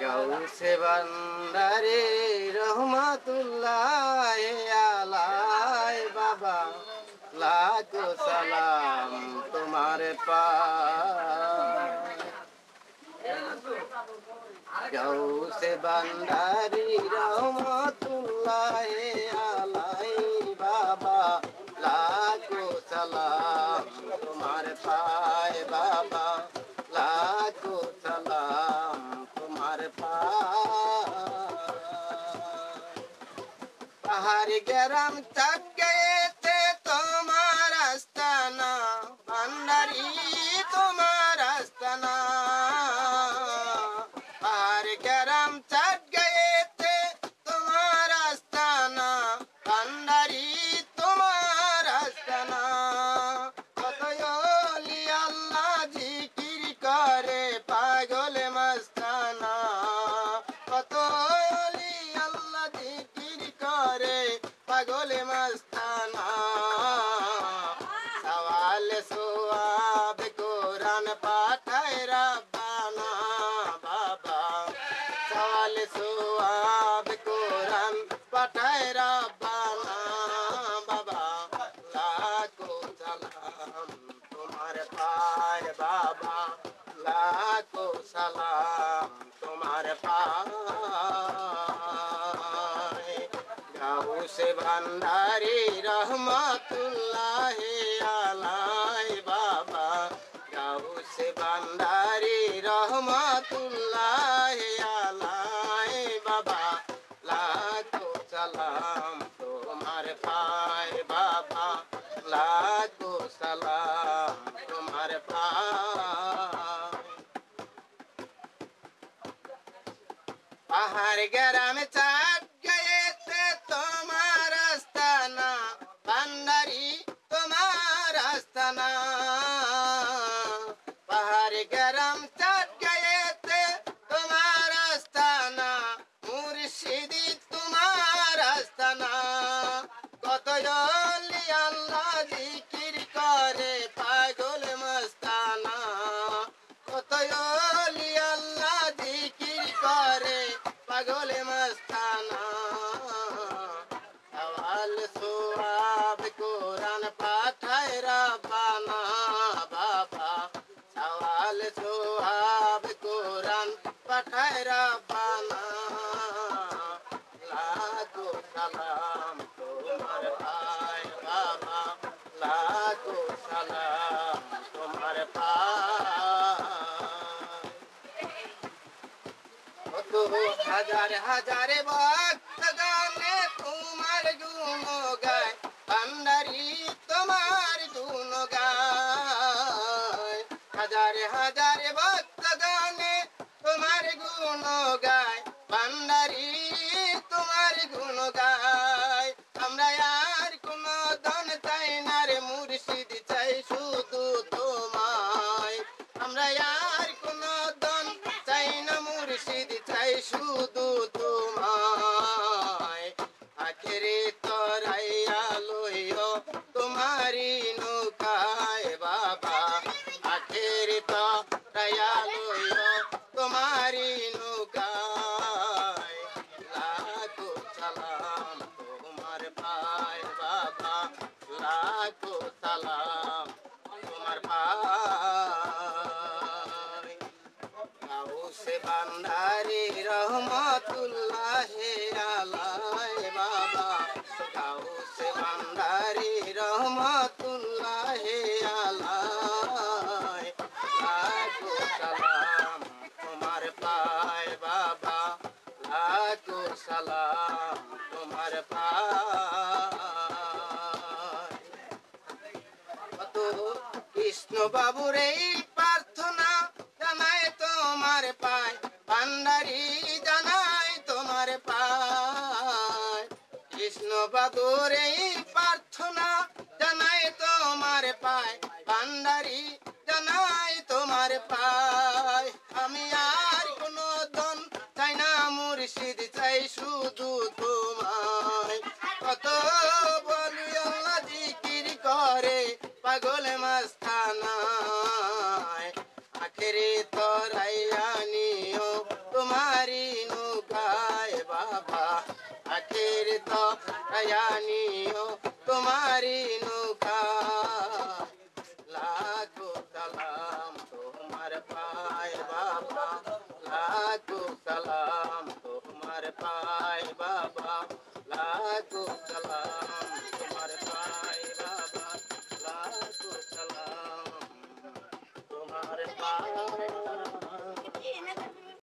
গাউসে বান্দারে রহমাতুল্লাহ আলাই বাবা লাখো সালাম তোমার পায়। গাউসে বান্দারি রহমাতুল্লাহ আলাই বাবা লাখো সালাম তোমার পায় বাবা লাখো সালাম তোমার পায়। পাহাড়ি গ্রাম চাক গেতে তোমার আস্তানা ভান্ডারি তোমার আস্তানা। পাহাড়ি গ্রাম চাক গেতে তোমার আস্তানা ভান্ডারি তোমার আস্তানা। কত ওলি আল্লাহ জিকির করে পাগল মস্তানা। কত ওলি আল্লাহ জিকির করে পাগল মস্তানা। সওয়াল সওয়াব কোরআন পাঠায় রব্বানা বাবা। সওয়াল সওয়াব কোরআন পাঠায় রব্বানা বাবা লাখো সালাম তোমার পায় বাবা লাখো সালাম তোমার পায়। গাউসে ভান্ডারি রহমাতুল্লাহ আলাই বাবা গাউসে ভান্ডারি রহমাতুল্লাহ আলাই বাবা লাখো সালাম তোমার পায় বাবা লাখো সালাম তোমার পায়। পাহাড় গ্রামে চাঁদ গেতে তোমার আস্তানা ভান্ডারি তোমার আস্তানা। পাহাড় গ্রাম চাঁদ গেতে তোমার আস্তানা মুর্শিদি তোমার আস্তানা। কত ওলি আল্লাহ জিকির করে পাগল মস্তানা। কত ওলি আল্লাহ জিকির করে পাগল মস্তানা। সওয়াল সওয়াব কোরআন পাঠায় রব্বানা বাবা। সওয়াল সওয়াব কোরআন পাঠায় রব্বানা লাখো সালাম তোমার পায় বাবা লাখো সালাম তোমার পায়। কত হাজার হাজার ভক্ত গানে তোমার গুণ গায় ভান্ডারি তোমার গুণ গায়। হাজার হাজার ভক্ত গানে তোমার গুণ গায় ভান্ডারি তোমার গুণ গায়। আমরা আর কোন ধন চাই না রে মুর্শিদ চাই শুধু তোমায়। আমরা আর কোন ধন চাই না মুর্শিদ চাই শুধু তোমায়। আখেরে তরাইয়া লইও তোমারি নৌকায় বাবা। আখেরে তরাইয়া লইও তোমারি নৌকায় লাখো সালাম তোমার পায় বাবা লাখো সালাম তোমার পায়। গাউসে ভান্ডারি রহমাতুল্লাহ আলাই বাবা গাউসে ভান্ডারি রহমাতুল্লাহ আলাই লাখো সালাম তোমার পায় বাবা লাখো সালাম তোমার পায়। কত কৃষ্ণ বাবুর এই প্রার্থনা জানাই তোমার পায় ভান্ডারি জানাই তোমার পায়। কৃষ্ণ বাবুর এই প্রার্থনা জানাই তোমার পায় ভান্ডারি জানাই তোমার পায়। আমি আর কোনো ধন চাই না মুর্শিদ চাই শুধু তোমায়। কত বলি আল্লাহ জিকির করে পাগল মস্তানা। আখেরে তরাইয়া নিও দয়ানিও তোমারি